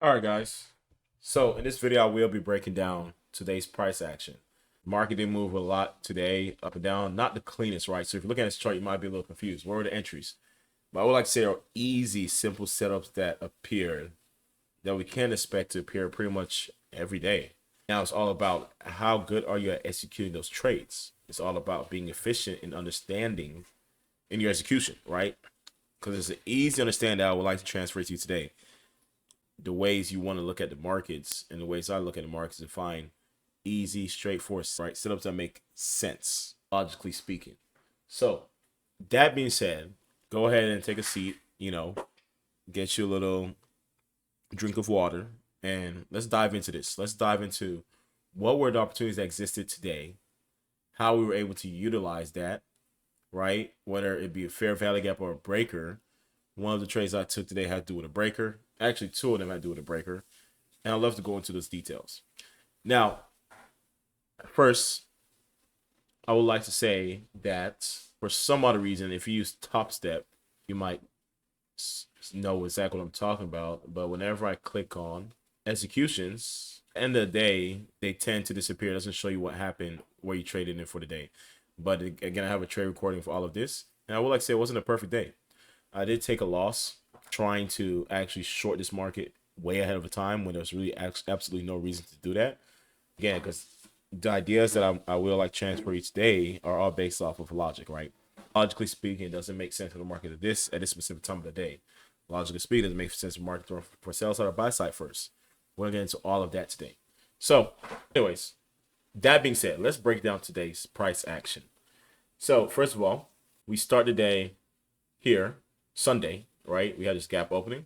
All right, guys. So in this video, I will be breaking down today's price action. Market did move a lot today, up and down. Not the cleanest, right? So if you look at this chart, you might be a little confused. Where were the entries? But I would like to say there are easy, simple setups that appear that we can expect to appear pretty much every day. Now it's all about how good are you at executing those trades. It's all about being efficient in understanding in your execution, right? Because it's an easy understand that I would like to transfer to you today. The ways you want to look at the markets and the ways I look at the markets and find easy, straightforward, right setups that make sense, logically speaking. So, that being said, go ahead and take a seat, get you a little drink of water, and let's dive into this. Let's dive into what were the opportunities that existed today, how we were able to utilize that, right? Whether it be a fair value gap or a breaker. One of the trades I took today had to do with a breaker. Actually, two of them had to do with a breaker. And I'd love to go into those details. Now, first, I would like to say that for some other reason, if you use Top Step, you might know exactly what I'm talking about. But whenever I click on executions, end of the day, they tend to disappear. It doesn't show you what happened, where you traded in for the day. But again, I have a trade recording for all of this. And I would like to say it wasn't a perfect day. I did take a loss trying to actually short this market way ahead of a time when there's really absolutely no reason to do that. Again, because the ideas that I will like transfer each day are all based off of logic, right? Logically speaking, it doesn't make sense for the market at this specific time of the day. Logically speaking, it doesn't make sense for the market for sell side or buy side first. We're gonna get into all of that today. So, anyways, that being said, let's break down today's price action. So, first of all, we start the day here, Sunday, right? We had this gap opening.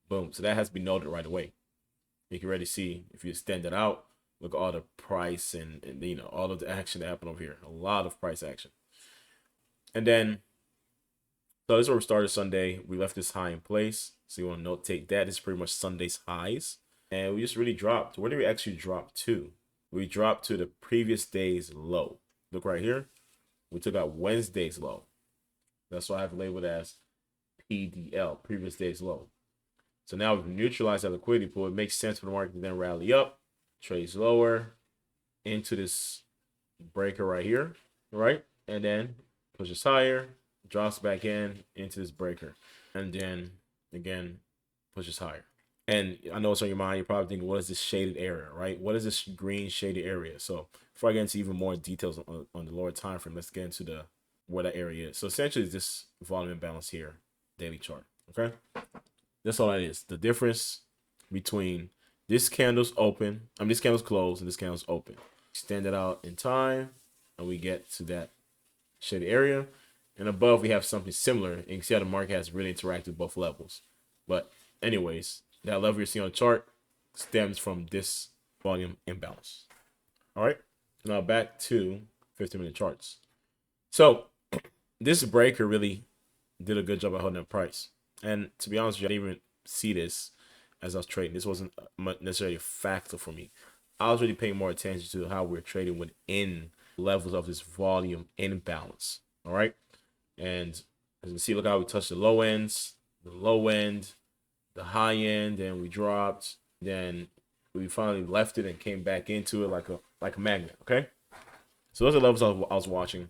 Boom. So that has to be noted right away. You can already see if you extend it out, look at all the price and all of the action that happened over here. A lot of price action. And then, so this is where we started Sunday. We left this high in place. So you want to note take that. This is pretty much Sunday's highs. And we just really dropped. Where did we actually drop to? We dropped to the previous day's low. Look right here. We took out Wednesday's low. That's why I have labeled as PDL, previous day's low. So now we've neutralized that liquidity pool. It makes sense for the market to then rally up, trades lower into this breaker right here, right? And then pushes higher, drops back into this breaker, and then again pushes higher. And I know it's on your mind. You're probably thinking, what is this shaded area, right? What is this green shaded area? So before I get into even more details on the lower time frame, let's get into where that area is. So essentially, it's this volume imbalance here, daily chart. Okay. That's all that is. The difference between this candle's open, this candle's closed, and this candle's open. Extend it out in time, and we get to that shaded area. And above, we have something similar. And you can see how the market has really interacted with both levels. But anyways, that level you're seeing on the chart stems from this volume imbalance. All right. Now back to 15-minute charts. So this breaker really did a good job of holding up price. And to be honest with you, I didn't even see this as I was trading. This wasn't necessarily a factor for me. I was really paying more attention to how we're trading within levels of this volume imbalance. All right. And as you can see, look how we touched the low ends, the low end, the high end, and we dropped. Then we finally left it and came back into it like a magnet. Okay. So those are the levels I was watching.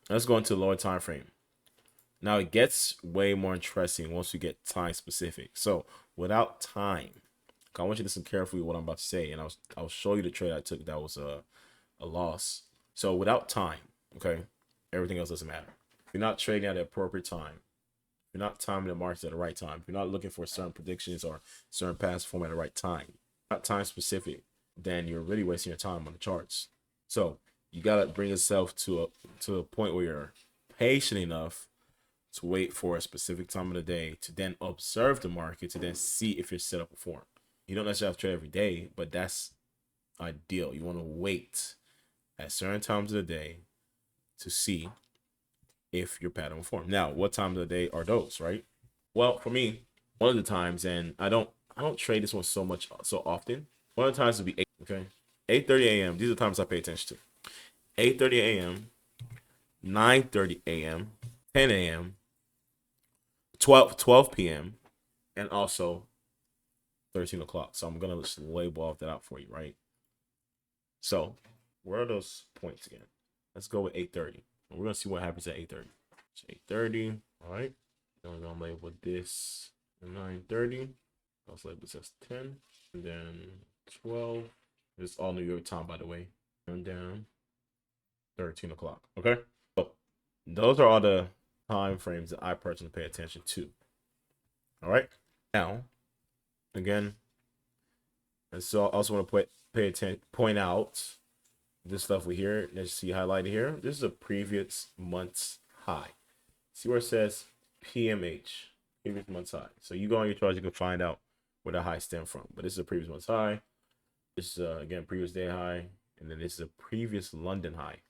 Let's go into the lower time frame. Now it gets way more interesting once we get time specific. So without time, I want you to listen carefully to what I'm about to say, and I'll show you the trade I took that was a loss. So without time, okay, everything else doesn't matter. If you're not trading at the appropriate time, if you're not timing the markets at the right time, if you're not looking for certain predictions or certain past form at the right time, not time specific, then you're really wasting your time on the charts. So you gotta bring yourself to a point where you're patient enough to wait for a specific time of the day to then observe the market to then see if you're set up to perform. You don't necessarily have to trade every day, but that's ideal. You want to wait at certain times of the day to see if your pattern will form. Now, what times of the day are those, right? Well, for me, one of the times, and I don't trade this one so often. One of the times would be 8, okay? 8:30 a.m. These are the times I pay attention to. 8:30 a.m., 9:30 a.m., 10 a.m., 12 p.m., and also 13 o'clock. So I'm gonna just label off that out for you, right? So where are those points again? Let's go with 8:30. We're gonna see what happens at 8:30. So 8:30. All right. Then we're gonna label this 9:30. Let's label this as 10. And then 12. It's all New York time, by the way. And then 13 o'clock. Okay. So those are all the time frames that I personally pay attention to. All right. Now, again, and so I also want to point out this stuff we here. Let's see highlighted here. This is a previous month's high. See where it says PMH, previous month's high. So you go on your chart, you can find out where the high stem from. But this is a previous month's high. This is again previous day high, and then this is a previous London high.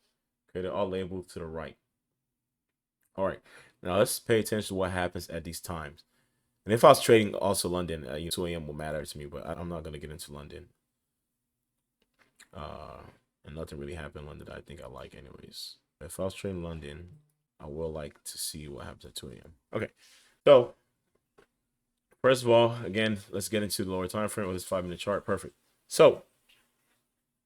Okay, they're all labeled to the right. All right, now let's pay attention to what happens at these times. And if I was trading also London, 2 a.m. will matter to me, but I'm not gonna get into London. And nothing really happened in London that I think I like anyways. If I was trading London, I will like to see what happens at 2 a.m. Okay, so first of all, again, let's get into the lower time frame with this 5-minute chart. Perfect. So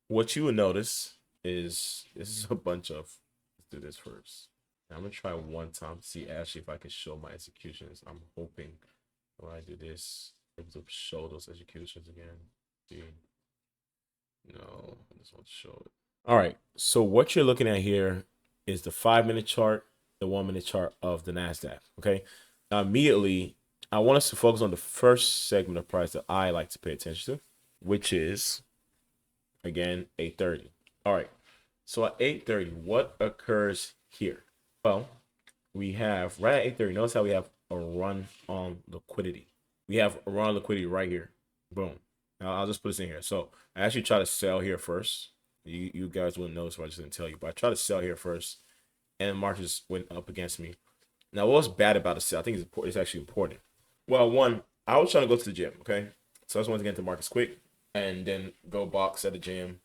what you will notice is this is a bunch of, let's do this first. Now, I'm gonna try one time to see actually if I can show my executions. I'm hoping when I do this, I'm able to show those executions again. See. No, I just want to show it. All right. So what you're looking at here is the 5-minute chart, the 1-minute chart of the NASDAQ. Okay. Now, immediately, I want us to focus on the first segment of price that I like to pay attention to, which is, again, 8:30. All right. So at 8:30, what occurs here? Well, we have right at 8:30. Notice how we have a run on liquidity. We have a run on liquidity right here. Boom. Now I'll just put this in here. So I actually try to sell here first. You guys wouldn't notice, so I just didn't tell you. But I try to sell here first, and the market just went up against me. Now, what's bad about the sell? I think it's important. It's actually important. Well, one, I was trying to go to the gym. Okay, so I just wanted to get into markets quick, and then go box at the gym,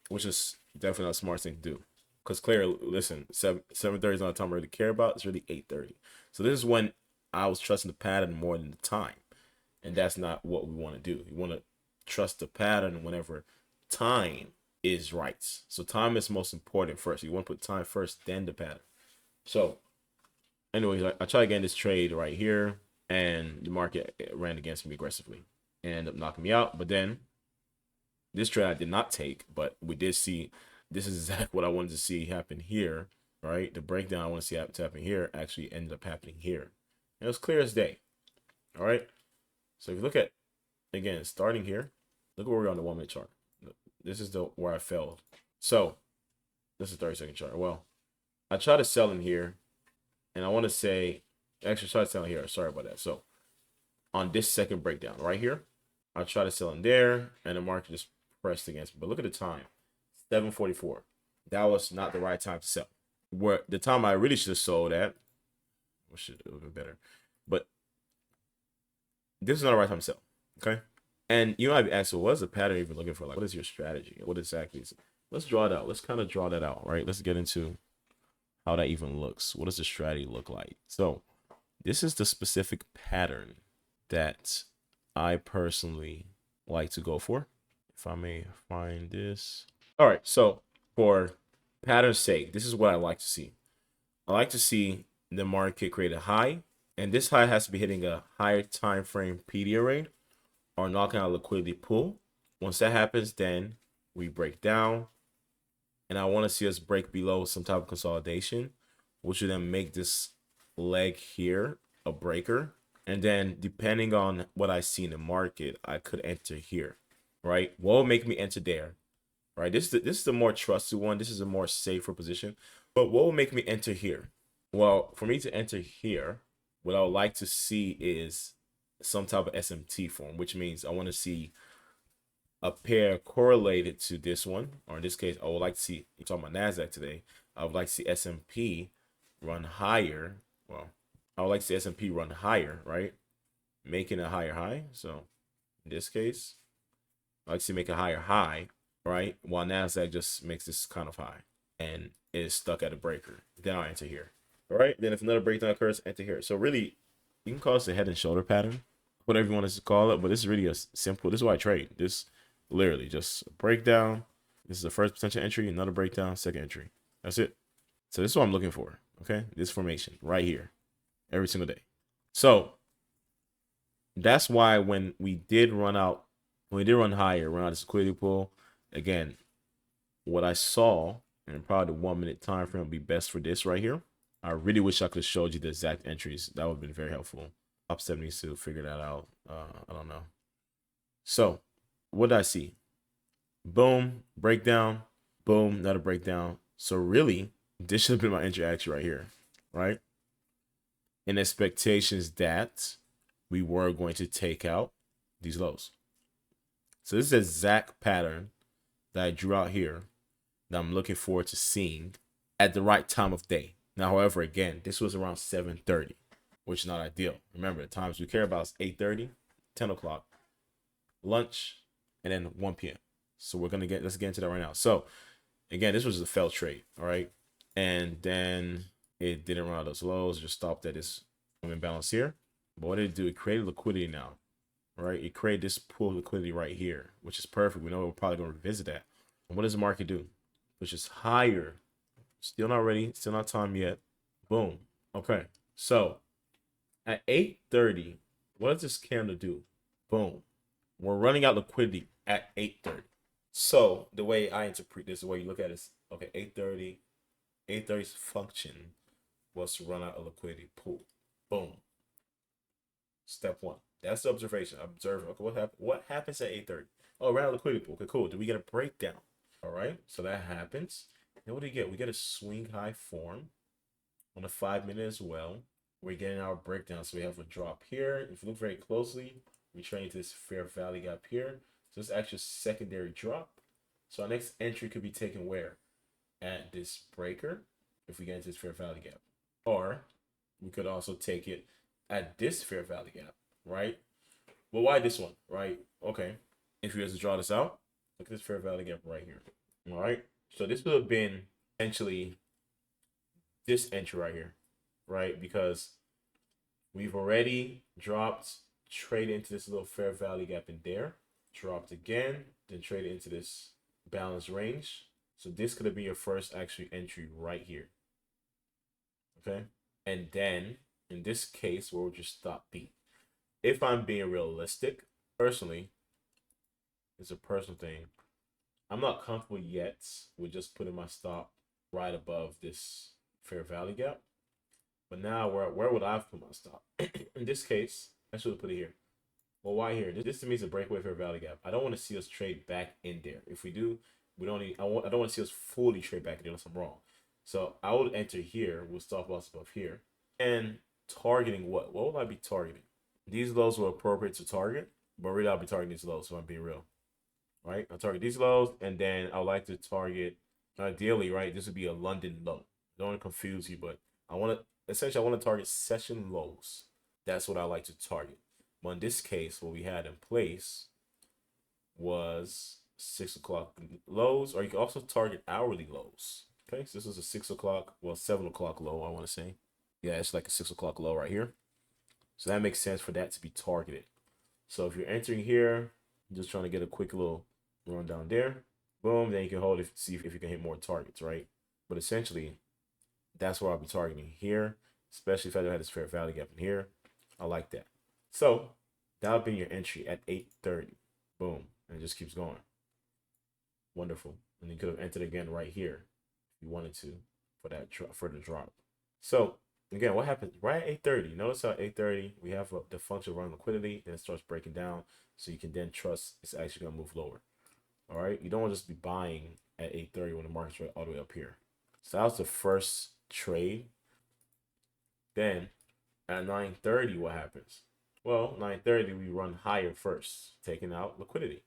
which is definitely not a smart thing to do. Because clearly, listen, 7:30 is not the time I really care about. It's really 8:30. So this is when I was trusting the pattern more than the time, and that's not what we want to do. We want to trust the pattern whenever time is right. So time is most important first. You want to put time first, then the pattern. So anyways, I try again this trade right here, and the market ran against me aggressively and ended up knocking me out. But then this trade I did not take, but we did see this is exactly what I wanted to see happen here, right? The breakdown I want to see happen here actually ended up happening here. And it was clear as day. All right. So if you look at, again, starting here, look where we're on the 1-minute chart. This is where I failed. So this is 30-second chart. Well, I try to sell in here, and I want to say, actually try to sell in here. Sorry about that. So on this second breakdown right here, I try to sell in there, and the market just pressed against me. But look at the time, 7:44. That was not the right time to sell. Where the time I really should have sold at, which should have been better, but this is not the right time to sell. Okay. And you might be asking, what is the pattern even looking for? Like, what is your strategy? What exactly is it? Let's draw it out. Let's kind of draw that out, right? Let's get into how that even looks. What does the strategy look like? So this is the specific pattern that I personally like to go for. If I may find this. All right. So for pattern's sake, this is what I like to see. I like to see the market create a high, and this high has to be hitting a higher time frame PD array or knocking out a liquidity pool. Once that happens, then we break down, and I want to see us break below some type of consolidation, which will then make this leg here a breaker. And then depending on what I see in the market, I could enter here, right? What will make me enter there, right? This is the more trusted one. This is a more safer position. But what will make me enter here? Well, for me to enter here, what I would like to see is some type of SMT form, which means I want to see a pair correlated to this one, or in this case, I would like to see, you're talking about NASDAQ today, I would like to see S&P run higher. Well, I would like to see S&P run higher, right? Making a higher high. So in this case, I like to see make a higher high, right? While NASDAQ just makes this kind of high and is stuck at a breaker. Then I'll enter here. All right. Then if another breakdown occurs, enter here. So really, you can call this a head and shoulder pattern. whatever you want us to call it. But this is really a simple. This is why I trade. This literally just a breakdown. This is the first potential entry, another breakdown, second entry. That's it. So this is what I'm looking for. Okay, this formation right here, every single day. So that's why when we did run out, when we did run higher, run out this liquidity pool, again, what I saw, and probably the 1 minute time frame would be best for this right here. I really wish I could have showed you the exact entries. That would have been very helpful. Top 70s to figure that out. I don't know. So what did I see? Boom, breakdown. Boom, another breakdown. So really, this should have been my entry action right here, right? In expectations that we were going to take out these lows. So this is the exact pattern that I drew out here that I'm looking forward to seeing at the right time of day. Now, however, again, this was around 7:30, which is not ideal. Remember, the times we care about is 8:30, 10 o'clock, lunch, and then 1 p.m. So let's get into that right now. So again, this was a failed trade, all right? And then it didn't run out those lows, just stopped at this imbalance here. But what did it do? It created liquidity now, right? It created this pool of liquidity right here, which is perfect. We know we're probably going to revisit that. And what does the market do? Which is higher. Still not ready. Still not time yet. Boom. Okay. So at 8:30, what does this candle do? Boom. We're running out liquidity at 8:30. So the way I interpret this, the way you look at it is, okay, 8:30. 8:30's function was to run out a liquidity pool. Boom. Step one. That's the observation. Observe. Okay, what happens at 8:30? Oh, ran out of liquidity pool. Okay, cool. Do we get a breakdown? All right. So that happens. Then what do we get? We get a swing high form on the 5 minute as well. We're getting our breakdown. So we have a drop here. If you look very closely, we trade into this fair value gap here. So it's actually a secondary drop. So our next entry could be taken where? At this breaker, if we get into this fair value gap. Or we could also take it at this fair value gap, right? Well, why this one, right? Okay. If you guys to draw this out, look at this fair value gap right here. All right. So this would have been essentially this entry right here, right? Because we've already dropped, traded into this little fair value gap in there, dropped again, then traded into this balance range. So this could have been your first actually entry right here. Okay. And then in this case, where would your stop be? If I'm being realistic, personally, it's a personal thing. I'm not comfortable yet with just putting my stop right above this fair value gap. But now, where would I put my stop? In this case, I should have put it here. Well, why here? This to me is a breakaway fair value gap. I don't want to see us trade back in there. If we do, we don't need. I don't want to see us fully trade back in there unless I'm wrong. So I would enter here with stop loss above here and targeting what? What will I be targeting? These lows were appropriate to target, but really I'll be targeting these lows. So I'm being real, right? I'll target these lows, and then I would like to target. Ideally, right? This would be a London low. Don't want to confuse you, but I want to target session lows. That's what I like to target. But in this case, what we had in place was 6 o'clock lows, or you can also target hourly lows. Okay, so this is a 6 o'clock, well, 7 o'clock low, I want to say. Yeah, it's like a 6 o'clock low right here. So that makes sense for that to be targeted. So if you're entering here, just trying to get a quick little run down there, boom, then you can hold it, see if you can hit more targets, right? But essentially, that's where I'll be targeting here, especially if I had this fair value gap in here. I like that. So that'll be your entry at 8:30. Boom. And it just keeps going. Wonderful. And you could have entered again right here if you wanted to for that further drop. So again, what happens right at 8:30? Notice how 8:30 we have the function of running liquidity, then it starts breaking down, so you can then trust it's actually gonna move lower. All right, you don't want to just be buying at 8:30 when the market's right all the way up here. So that was the first trade. Then at 9:30, what happens? Well, 9:30 we run higher first, taking out liquidity.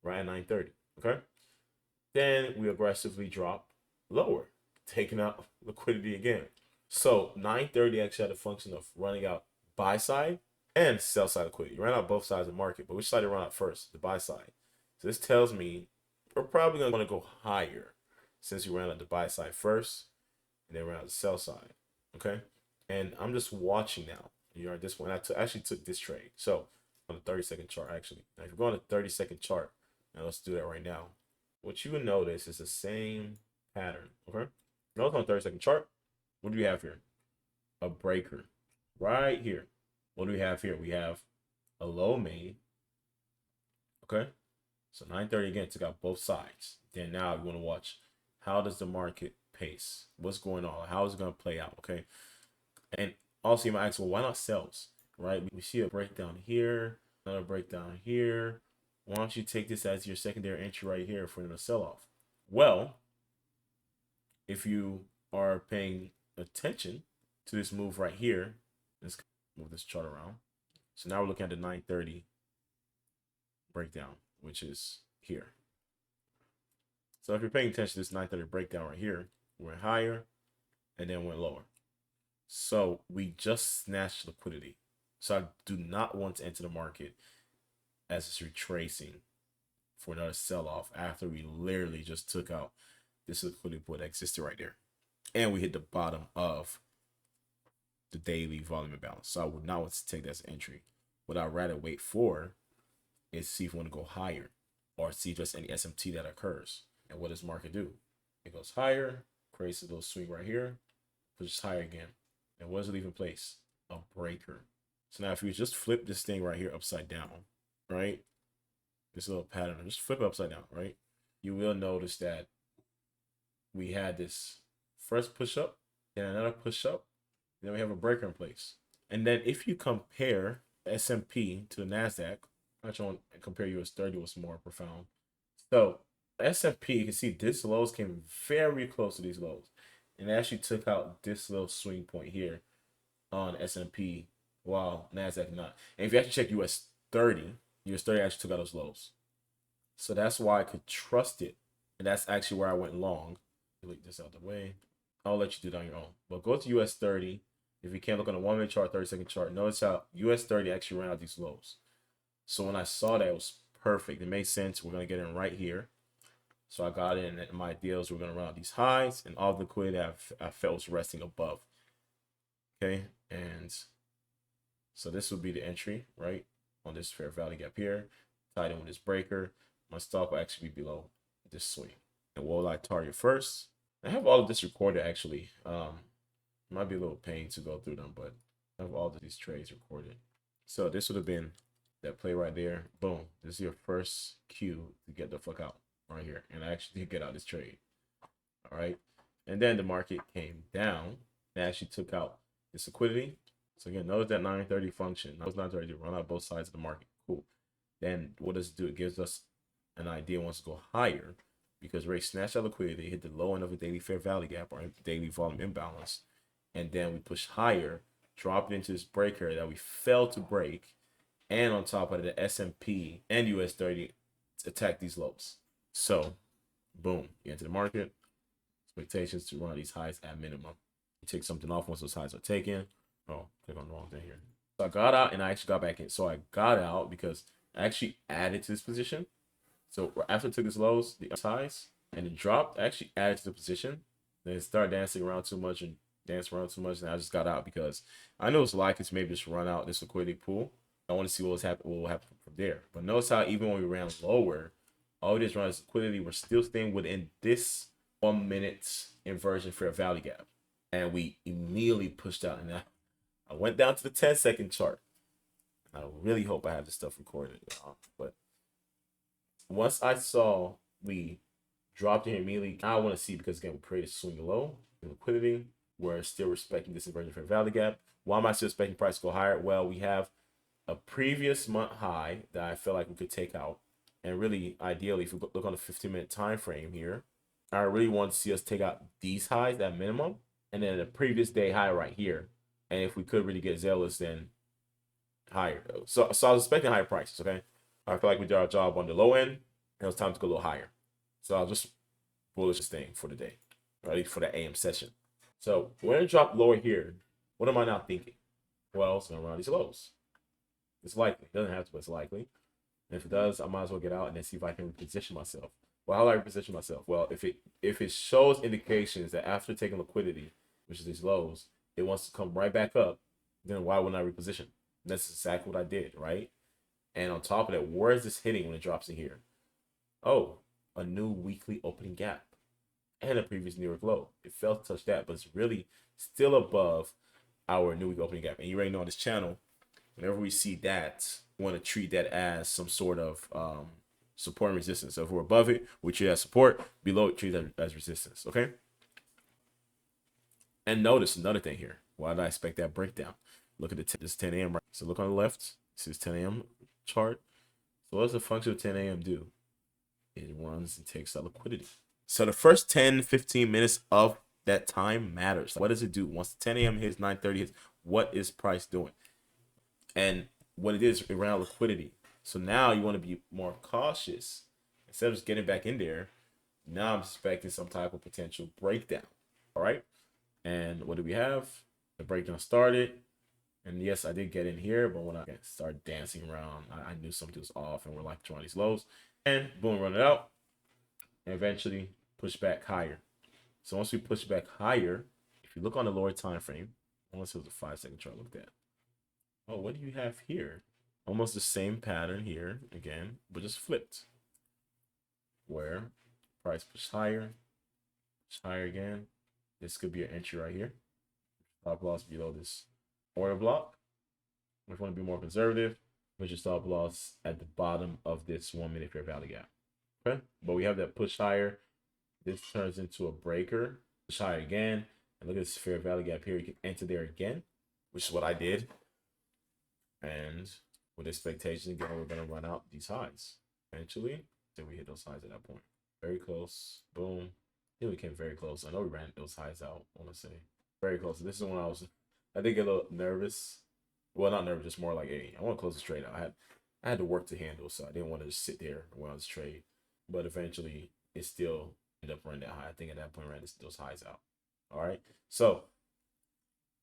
Right at 9:30. Okay. Then we aggressively drop lower, taking out liquidity again. So 9:30 actually had a function of running out buy side and sell side liquidity. You ran out both sides of the market, but which side did run out first? The buy side. So this tells me we're probably going to want to go higher since we ran out the buy side first and then ran out the sell side. Okay. And I'm just watching now. You're at this point. Actually took this trade. So on the 30-second chart, actually. Now, if you go on the 30-second chart, now let's do that right now. What you would notice is the same pattern. Okay. Notice on the 30-second chart, what do we have here? A breaker right here. What do we have here? We have a low made. Okay. So 930 again took out both sides. Then now you want to watch how does the market pace? What's going on? How is it going to play out? Okay. And also you might ask, well, why not sells? Right? We see a breakdown here, another breakdown here. Why don't you take this as your secondary entry right here for the sell off? Well, if you are paying attention to this move right here, let's move this chart around. So now we're looking at the 930 breakdown, which is here. So if you're paying attention to this 930 breakdown right here, went higher and then went lower. So we just snatched liquidity. So I do not want to enter the market as it's retracing for another sell-off after we literally just took out this liquidity pool that existed right there. And we hit the bottom of the daily volume imbalance. So I would not want to take that as an entry. What I'd rather wait for is see if we want to go higher or see just any SMT that occurs. And what does market do? It goes higher, creates a little swing right here, pushes higher again. And what does it leave in place? A breaker. So now if you just flip this thing right here upside down, right? This little pattern, just flip it upside down, right? You will notice that we had this first push up, then another push up, then we have a breaker in place. And then if you compare the S&P to the NASDAQ, I actually want to compare US 30 was more profound. So S&P, you can see this lows came very close to these lows. And actually took out this little swing point here on S&P while NASDAQ not. And if you actually check US 30 actually took out those lows. So that's why I could trust it. And that's actually where I went long. Delete this out the way. I'll let you do it on your own. But go to US 30. If you can't look on a 1-minute chart, 30-second chart, notice how US 30 actually ran out these lows. So when I saw that, it was perfect. It made sense. We're going to get in right here. So I got in, and my deals were going to run out these highs, and all the liquidity I felt was resting above. Okay, and so this would be the entry, right, on this fair value gap here, tied in with this breaker. My stop will actually be below this swing. And what will I target first? I have all of this recorded, actually. It might be a little pain to go through them, but I have all of these trades recorded. So this would have been that play right there. Boom. This is your first cue to get the fuck out. Right here, and I actually did get out this trade. All right, and then the market came down and actually took out this liquidity. So again, notice that 930 function. Those 930 run out both sides of the market. Cool. Then what does it do? It gives us an idea wants to go higher because Ray snatched out liquidity, hit the low end of the daily fair value gap or daily volume imbalance, and then we push higher, dropped into this breaker that we failed to break, and on top of it, the S&P and US 30 attack these lows. So, boom, you enter the market. Expectations to run these highs at minimum. You take something off once those highs are taken. Oh, click on the wrong thing here. So I got out and I actually got back in. So I got out because I actually added to this position. So after I took this lows, the highs, and it dropped, I actually added to the position. Then it started dancing around too much and I just got out because I know it's likely to maybe just run out this liquidity pool. I want to see what will happen from there. But notice how even when we ran lower, all we did is run this liquidity. We're still staying within this 1 minute inversion fair value gap. And we immediately pushed out. And I went down to the 10-second chart. I really hope I have this stuff recorded. But once I saw we dropped here immediately, I want to see because again, we created a swing low in liquidity. We're still respecting this inversion fair value gap. Why am I still expecting price to go higher? Well, we have a previous month high that I feel like we could take out. And really, ideally, if we look on the 15-minute time frame here, I really want to see us take out these highs at minimum, and then the previous day high right here. And if we could really get zealous, then higher. So I was expecting higher prices, okay? I feel like we did our job on the low end, and it was time to go a little higher. So I'll just bullish this thing for the day, ready for the AM session. So when it dropped lower here, what am I now thinking? Well, it's going to run these lows. It's likely. It doesn't have to, but it's likely. And if it does, I might as well get out and then see if I can reposition myself. Well, how do I reposition myself? Well, if it shows indications that after taking liquidity, which is these lows, it wants to come right back up, then why wouldn't I reposition? That's exactly what I did, right? And on top of that, where is this hitting when it drops in here? Oh, a new weekly opening gap and a previous New York low. It failed to touch that, but it's really still above our new week opening gap. And you already know on this channel, whenever we see that, we want to treat that as some sort of support and resistance. So if we're above it, we treat it as support. Below it, treat it as resistance. Okay. And notice another thing here. Why did I expect that breakdown? Look at this 10 a.m. right. So look on the left. This is 10 a.m. chart. So what does the function of 10 a.m. do? It runs and takes that liquidity. So the first 10, 15 minutes of that time matters. What does it do? Once 10 a.m. hits, 9:30 hits, what is price doing? And what it is, it ran out liquidity. So now you want to be more cautious. Instead of just getting back in there, now I'm expecting some type of potential breakdown. All right. And what do we have? The breakdown started. And yes, I did get in here, but when I started dancing around, I knew something was off and we're like trying these lows. And boom, run it out. And eventually push back higher. So once we push back higher, if you look on the lower time frame, unless it was a 5-second chart, look at that. Oh, what do you have here? Almost the same pattern here again, but just flipped. Where price push higher again. This could be an entry right here. Stop loss below this order block. If you want to be more conservative, put your stop loss at the bottom of this 1 minute fair value gap. Okay, but we have that push higher. This turns into a breaker. Push higher again, and look at this fair value gap here. You can enter there again, which is what I did. And with expectation, again, we're gonna run out these highs eventually. Then we hit those highs at that point. Very close. Boom. Yeah, we came very close. I know we ran those highs out. I want to say very close. This is when I did get a little nervous. Well, not nervous, just more like, hey, I want to close this trade out. I had to work to handle, so I didn't want to just sit there when I was trade. But eventually, it still ended up running that high. I think at that point, ran those highs out. All right. So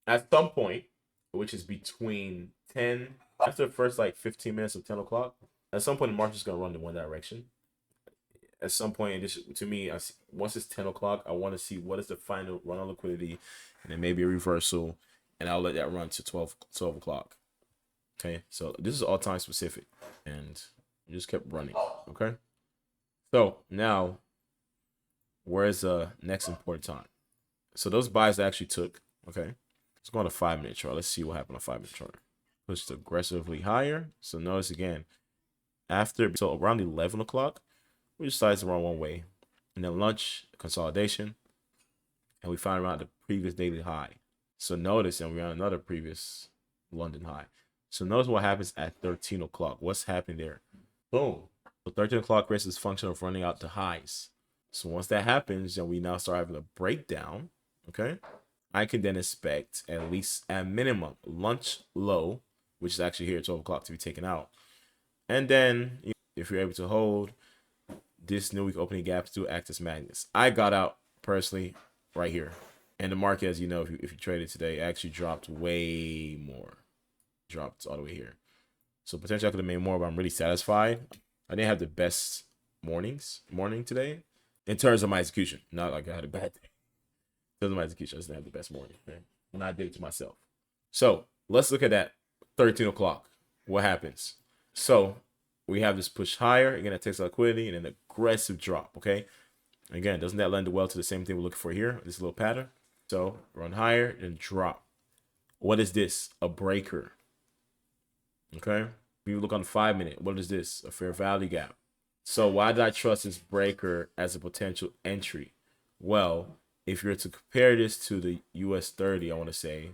at some point, which is between 10 after the first like 15 minutes of 10 o'clock, at some point the market's gonna run in one direction. At some point, this to me, once it's 10 o'clock, I want to see what is the final run on liquidity, and then maybe a reversal, and I'll let that run to 12 o'clock. Okay, so this is all time specific, and you just kept running. Okay, so now where's the next important time? So those buys I actually took. Okay, let's go on a 5-minute chart. Let's see what happened on a 5-minute chart. Pushed aggressively higher. So notice again, so around 11 o'clock, we decided to run one way. And then lunch, consolidation, and we found around the previous daily high. So notice, and we're on another previous London high. So notice what happens at 13 o'clock. What's happening there? Boom. So 13 o'clock creates this function of running out the highs. So once that happens, then we now start having a breakdown. Okay. I can then expect at least at minimum lunch low, which is actually here at 12 o'clock to be taken out. And then if you're able to hold, this new week opening gaps do act as magnets. I got out personally right here. And the market, as you know, if you traded today, actually dropped way more. Dropped all the way here. So potentially I could have made more, but I'm really satisfied. I didn't have the best morning today in terms of my execution. Not like I had a bad day. In terms of my execution, I just didn't have the best morning. Okay? And I did it to myself. So let's look at that 13 o'clock. What happens? So we have this push higher. Again, that takes liquidity and an aggressive drop. Okay. Again, doesn't that lend well to the same thing we're looking for here? This little pattern. So run higher and drop. What is this? A breaker. Okay. If you look on the 5-minute, what is this? A fair value gap. So why did I trust this breaker as a potential entry? Well, if you're to compare this to the US 30, I want to say,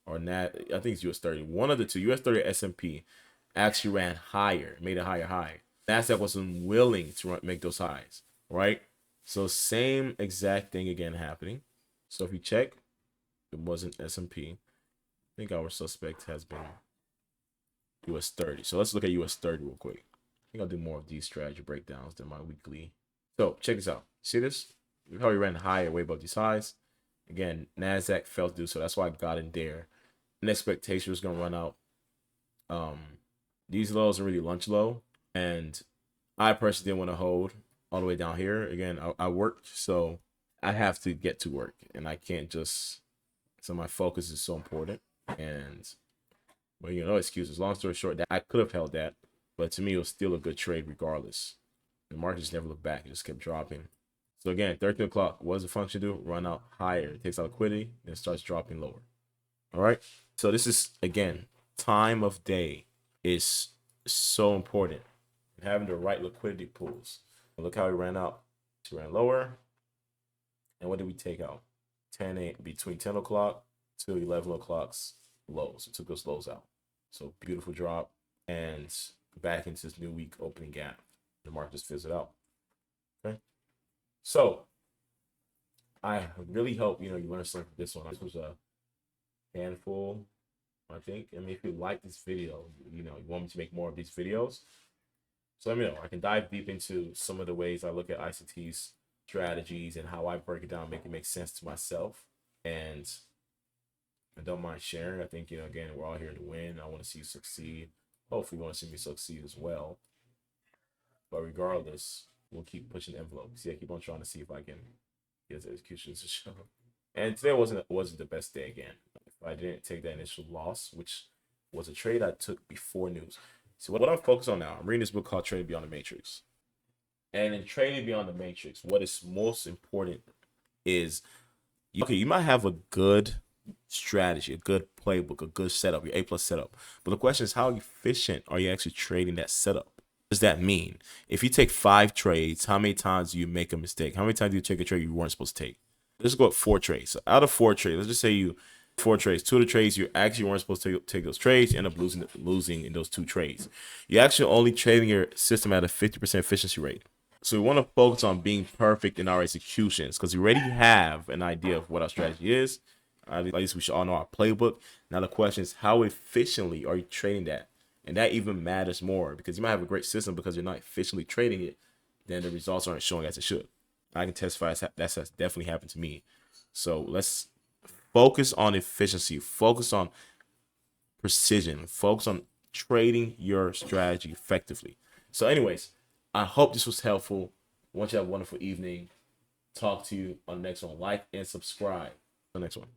or I think it's US 30. One of the two, US 30 or S&P, actually ran higher, made a higher high. NASDAQ was unwilling to make those highs, right? So same exact thing again happening. So if you check, it wasn't S&P. I think our suspect has been US 30. So let's look at US 30 real quick. I think I'll do more of these strategy breakdowns than my weekly. So check this out. See this? Look how we ran higher, way above these highs. Again, NASDAQ failed to do so. That's why I got in there. An expectation was going to run out. These lows are really lunch low. And I personally didn't want to hold all the way down here. Again, I worked, so I have to get to work. And I can't just... So my focus is so important. And But no excuses. Long story short, that I could have held that, but to me, it was still a good trade regardless. The market just never looked back; it just kept dropping. So again, 13 o'clock. What does the function do? Run out higher. It takes out liquidity, then it starts dropping lower. All right. So this is again, time of day is so important. Having the right liquidity pools. Look how we ran out. We ran lower. And what did we take out? between 10 o'clock to 11 o'clock's lows. It took those lows out. So beautiful drop and back into this new week opening gap. The market just fills it out. Okay. So I really hope you learned something from this one. This was a handful, I think. I mean, if you like this video, you want me to make more of these videos, so let me know. I can dive deep into some of the ways I look at ICT's strategies and how I break it down, make it make sense to myself. And I don't mind sharing. I think, again, we're all here to win. I want to see you succeed. Hopefully, you want to see me succeed as well. But regardless, we'll keep pushing the envelope. See, I keep on trying to see if I can get the executions to show. And today wasn't the best day again. If I didn't take that initial loss, which was a trade I took before news. So what I'm focused on now, I'm reading this book called Trading Beyond the Matrix. And in Trading Beyond the Matrix, what is most important is, you might have a good strategy, a good playbook, a good setup, your A+ setup. But the question is, how efficient are you actually trading that setup? What does that mean? If you take 5 trades, how many times do you make a mistake? How many times do you take a trade you weren't supposed to take? Let's go up 4 trades. So out of 4 trades, let's just say you 4 trades, 2 of the trades you actually weren't supposed to take those trades, you end up losing in those 2 trades. You're actually only trading your system at a 50% efficiency rate. So we want to focus on being perfect in our executions, because we already have an idea of what our strategy is. At least we should all know our playbook. Now the question is, how efficiently are you trading that? And that even matters more, because you might have a great system, because you're not efficiently trading it, then the results aren't showing as it should. I can testify that's definitely happened to me. So let's focus on efficiency, focus on precision, focus on trading your strategy effectively. So anyways, I hope this was helpful. I want you to have a wonderful evening. Talk to you on the next one. Like and subscribe. The next one.